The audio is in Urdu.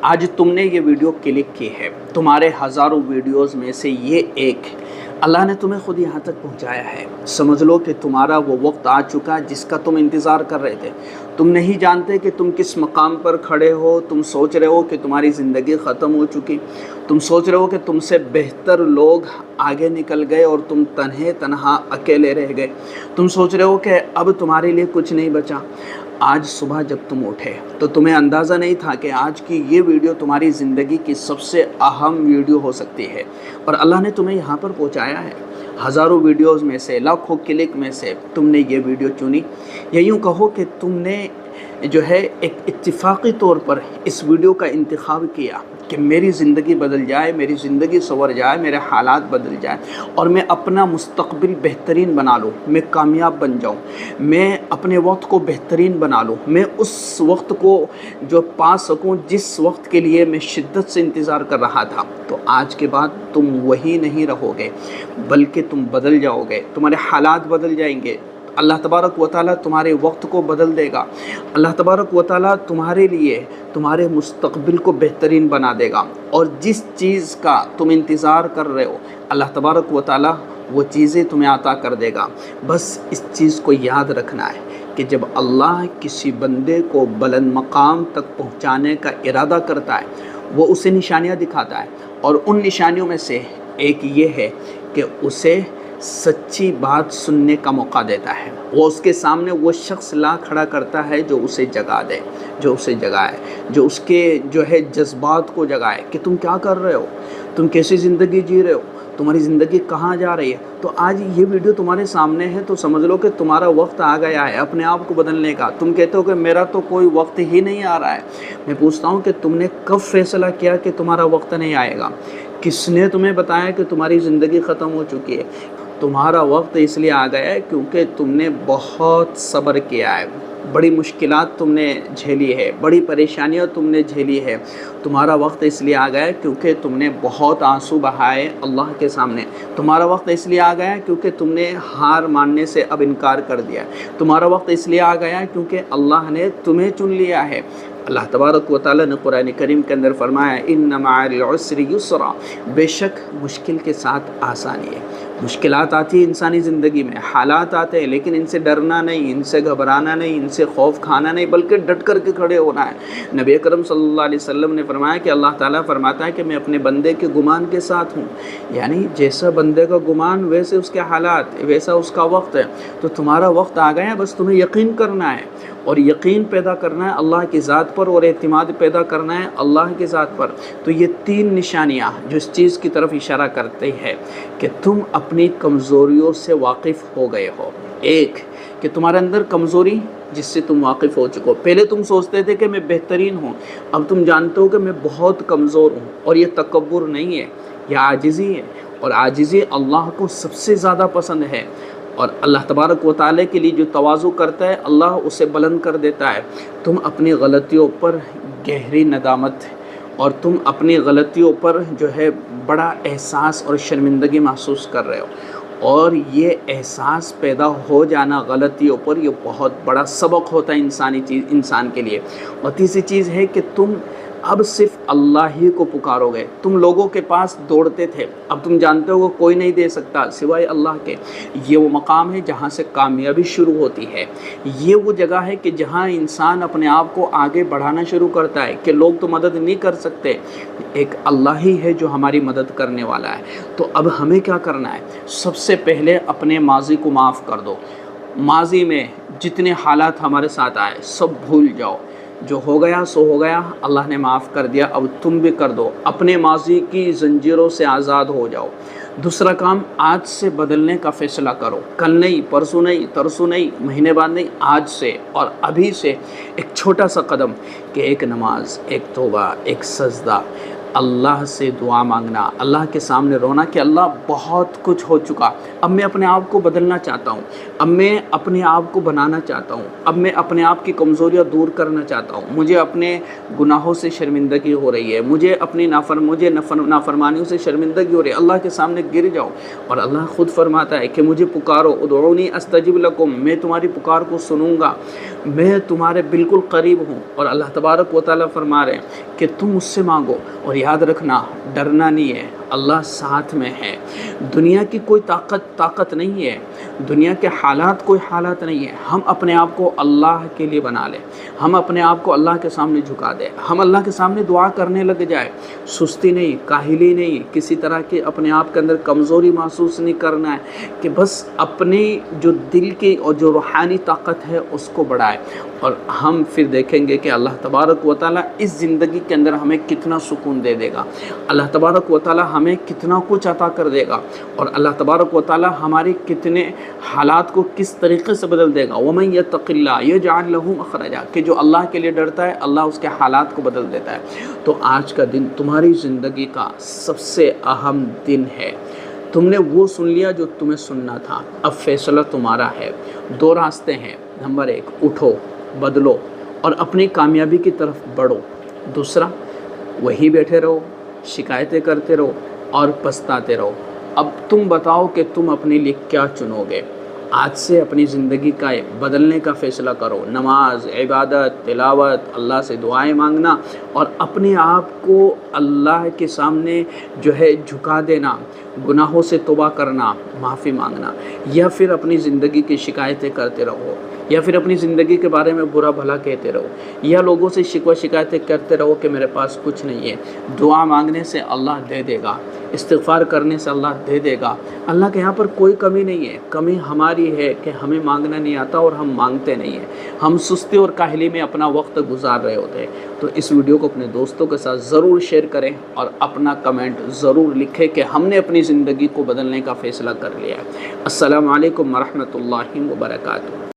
آج تم نے یہ ویڈیو کلک کی ہے، تمہارے ہزاروں ویڈیوز میں سے یہ ایک اللہ نے تمہیں خود یہاں تک پہنچایا ہے۔ سمجھ لو کہ تمہارا وہ وقت آ چکا جس کا تم انتظار کر رہے تھے۔ تم نہیں جانتے کہ تم کس مقام پر کھڑے ہو۔ تم سوچ رہے ہو کہ تمہاری زندگی ختم ہو چکی، تم سوچ رہے ہو کہ تم سے بہتر لوگ آگے نکل گئے اور تم تنہا اکیلے رہ گئے۔ تم سوچ رہے ہو کہ اب تمہارے لیے کچھ نہیں بچا۔ آج صبح جب تم اٹھے تو تمہیں اندازہ نہیں تھا کہ آج کی یہ ویڈیو تمہاری زندگی کی سب سے اہم ویڈیو ہو سکتی ہے، اور اللہ نے تمہیں یہاں پر پہنچایا ہے۔ ہزاروں ویڈیوز میں سے، لاکھوں کلک میں سے تم نے یہ ویڈیو چنی، یا یوں کہو کہ تم نے جو ہے ایک اتفاقی طور پر اس ویڈیو کا انتخاب کیا کہ میری زندگی بدل جائے، میری زندگی سنور جائے، میرے حالات بدل جائیں اور میں اپنا مستقبل بہترین بنا لوں، میں کامیاب بن جاؤں، میں اپنے وقت کو بہترین بنا لوں، میں اس وقت کو جو پا سکوں جس وقت کے لیے میں شدت سے انتظار کر رہا تھا۔ تو آج کے بعد تم وہی نہیں رہو گے، بلکہ تم بدل جاؤ گے، تمہارے حالات بدل جائیں گے۔ اللہ تبارک و تعالیٰ تمہارے وقت کو بدل دے گا۔ اللہ تبارک و تعالیٰ تمہارے لیے تمہارے مستقبل کو بہترین بنا دے گا، اور جس چیز کا تم انتظار کر رہے ہو اللہ تبارک و تعالیٰ وہ چیزیں تمہیں عطا کر دے گا۔ بس اس چیز کو یاد رکھنا ہے کہ جب اللہ کسی بندے کو بلند مقام تک پہنچانے کا ارادہ کرتا ہے، وہ اسے نشانیاں دکھاتا ہے، اور ان نشانیوں میں سے ایک یہ ہے کہ اسے سچی بات سننے کا موقع دیتا ہے۔ وہ اس کے سامنے وہ شخص لا کھڑا کرتا ہے جو اسے جگا دے، جو اسے جگائے، جو اس کے جو ہے جذبات کو جگائے کہ تم کیا کر رہے ہو، تم کیسی زندگی جی رہے ہو، تمہاری زندگی کہاں جا رہی ہے۔ تو آج یہ ویڈیو تمہارے سامنے ہے تو سمجھ لو کہ تمہارا وقت آ گیا ہے اپنے آپ کو بدلنے کا۔ تم کہتے ہو کہ میرا تو کوئی وقت ہی نہیں آ رہا ہے۔ میں پوچھتا ہوں کہ تم نے کب فیصلہ کیا کہ تمہارا وقت نہیں آئے گا؟ کس نے تمہیں بتایا کہ تمہاری زندگی ختم ہو چکی ہے؟ تمہارا وقت اس لیے آ گیا ہے کیونکہ تم نے بہت صبر کیا ہے، بڑی مشکلات تم نے جھیلی ہے، بڑی پریشانیاں تم نے جھیلی ہے۔ تمہارا وقت اس لیے آ گیا ہے کیونکہ تم نے بہت آنسو بہائے اللہ کے سامنے۔ تمہارا وقت اس لیے آ گیا ہے کیونکہ تم نے ہار ماننے سے اب انکار کر دیا۔ تمہارا وقت اس لیے آ گیا ہے کیونکہ اللہ نے تمہیں چن لیا ہے۔ اللہ تبارک و تعالیٰ نے قرآن کریم کے اندر فرمایا ہے ان مع العسر یسرا، بے شک مشکل کے ساتھ آسانی ہے۔ مشکلات آتی ہیں انسانی زندگی میں، حالات آتے ہیں، لیکن ان سے ڈرنا نہیں، ان سے گھبرانا نہیں، ان سے خوف کھانا نہیں، بلکہ ڈٹ کر کے کھڑے ہونا ہے۔ نبی اکرم صلی اللہ علیہ وسلم نے فرمایا کہ اللہ تعالیٰ فرماتا ہے کہ میں اپنے بندے کے گمان کے ساتھ ہوں، یعنی جیسا بندے کا گمان ویسے اس کے حالات، ویسا اس کا وقت ہے۔ تو تمہارا وقت آ گیا ہے، بس تمہیں یقین کرنا ہے، اور یقین پیدا کرنا ہے اللہ کی ذات پر، اور اعتماد پیدا کرنا ہے اللہ کی ذات پر۔ تو یہ تین نشانیاں جو اس چیز کی طرف اشارہ کرتے ہیں کہ تم اپنی کمزوریوں سے واقف ہو گئے ہو۔ ایک کہ تمہارے اندر کمزوری جس سے تم واقف ہو چکو۔ پہلے تم سوچتے تھے کہ میں بہترین ہوں، اب تم جانتے ہو کہ میں بہت کمزور ہوں، اور یہ تکبر نہیں ہے، یہ عاجزی ہے، اور عاجزی اللہ کو سب سے زیادہ پسند ہے۔ اور اللہ تبارک و تعالیٰ کے لیے جو تواضع کرتا ہے اللہ اسے بلند کر دیتا ہے۔ تم اپنی غلطیوں پر گہری ندامت اور تم اپنی غلطیوں پر جو ہے بڑا احساس اور شرمندگی محسوس کر رہے ہو، اور یہ احساس پیدا ہو جانا غلطیوں پر یہ بہت بڑا سبق ہوتا ہے انسان کے لیے۔ اور تیسری چیز ہے کہ تم اب صرف اللہ ہی کو پکارو گے۔ تم لوگوں کے پاس دوڑتے تھے، اب تم جانتے ہو کہ کوئی نہیں دے سکتا سوائے اللہ کے۔ یہ وہ مقام ہے جہاں سے کامیابی شروع ہوتی ہے۔ یہ وہ جگہ ہے کہ جہاں انسان اپنے آپ کو آگے بڑھانا شروع کرتا ہے کہ لوگ تو مدد نہیں کر سکتے، ایک اللہ ہی ہے جو ہماری مدد کرنے والا ہے۔ تو اب ہمیں کیا کرنا ہے؟ سب سے پہلے اپنے ماضی کو معاف کر دو۔ ماضی میں جتنے حالات ہمارے ساتھ آئے سب بھول جاؤ، جو ہو گیا سو ہو گیا، اللہ نے معاف کر دیا، اب تم بھی کر دو، اپنے ماضی کی زنجیروں سے آزاد ہو جاؤ۔ دوسرا کام، آج سے بدلنے کا فیصلہ کرو، کل نہیں، پرسوں نہیں، ترسوں نہیں، مہینے بعد نہیں، آج سے اور ابھی سے ایک چھوٹا سا قدم کہ ایک نماز، ایک توبہ، ایک سجدہ، اللہ سے دعا مانگنا، اللہ کے سامنے رونا کہ اللہ بہت کچھ ہو چکا، اب میں اپنے آپ کو بدلنا چاہتا ہوں، اب میں اپنے آپ کو بنانا چاہتا ہوں، اب میں اپنے آپ کی کمزوریاں دور کرنا چاہتا ہوں، مجھے اپنے گناہوں سے شرمندگی ہو رہی ہے، مجھے اپنی نافرمانیوں سے شرمندگی ہو رہی ہے، اللہ کے سامنے گر جاؤ۔ اور اللہ خود فرماتا ہے کہ مجھے پکارو، ادعونی استجب لکم، میں تمہاری پکار کو سنوں گا، میں تمہارے بالکل قریب ہوں۔ اور اللہ تبارک و تعالیٰ فرما رہے ہیں کہ تم مجھ سے مانگو، اور یاد رکھنا ڈرنا نہیں ہے، اللہ ساتھ میں ہے۔ دنیا کی کوئی طاقت نہیں ہے، دنیا کے حالات کوئی حالات نہیں ہے، ہم اپنے آپ کو اللہ کے لیے بنا لیں، ہم اپنے آپ کو اللہ کے سامنے جھکا دیں، ہم اللہ کے سامنے دعا کرنے لگ جائے، سستی نہیں، کاہلی نہیں، کسی طرح کی اپنے آپ کے اندر کمزوری محسوس نہیں کرنا ہے، کہ بس اپنی جو دل کی اور جو روحانی طاقت ہے اس کو بڑھائے، اور ہم پھر دیکھیں گے کہ اللہ تبارک و تعالیٰ اس زندگی کے اندر ہمیں کتنا سکون دے دے گا، اللہ تبارک و تعالیٰ ہمیں کتنا کچھ عطا کر دے گا، اور اللہ تبارک و تعالیٰ ہماری کتنے حالات کو کس طریقے سے بدل دے گا۔ وَمَن يَتَّقِ اللَّهَ يَجْعَلْ لَهُ مَخْرَجًا، کہ جو اللہ کے لیے ڈرتا ہے اللہ اس کے حالات کو بدل دیتا ہے۔ تو آج کا دن تمہاری زندگی کا سب سے اہم دن ہے، تم نے وہ سن لیا جو تمہیں سننا تھا، اب فیصلہ تمہارا ہے۔ دو راستے ہیں، نمبر 1 اٹھو، بدلو اور اپنی کامیابی کی طرف بڑھو، دوسرا وہی بیٹھے رہو، شکایتیں کرتے رہو اور پچھتاتے رہو۔ اب تم بتاؤ کہ تم اپنے لیے کیا چنو گے۔ آج سے اپنی زندگی کا بدلنے کا فیصلہ کرو، نماز، عبادت، تلاوت، اللہ سے دعائیں مانگنا اور اپنے آپ کو اللہ کے سامنے جو ہے جھکا دینا، گناہوں سے توبہ کرنا، معافی مانگنا، یا پھر اپنی زندگی کی شکایتیں کرتے رہو، یا پھر اپنی زندگی کے بارے میں برا بھلا کہتے رہو، یا لوگوں سے شکوہ شکایتیں کرتے رہو کہ میرے پاس کچھ نہیں ہے۔ دعا مانگنے سے اللہ دے دے گا، استغفار کرنے سے اللہ دے دے گا۔ اللہ کے یہاں پر کوئی کمی نہیں ہے، کمی ہماری ہے کہ ہمیں مانگنا نہیں آتا اور ہم مانگتے نہیں ہیں، ہم سستی اور کاہلی میں اپنا وقت گزار رہے ہوتے ہیں۔ تو اس ویڈیو کو اپنے دوستوں کے ساتھ ضرور شیئر کریں اور اپنا کمنٹ ضرور لکھیں کہ ہم نے اپنی زندگی کو بدلنے کا فیصلہ کر لیا ہے۔ السلام علیکم ورحمۃ اللہ وبرکاتہ۔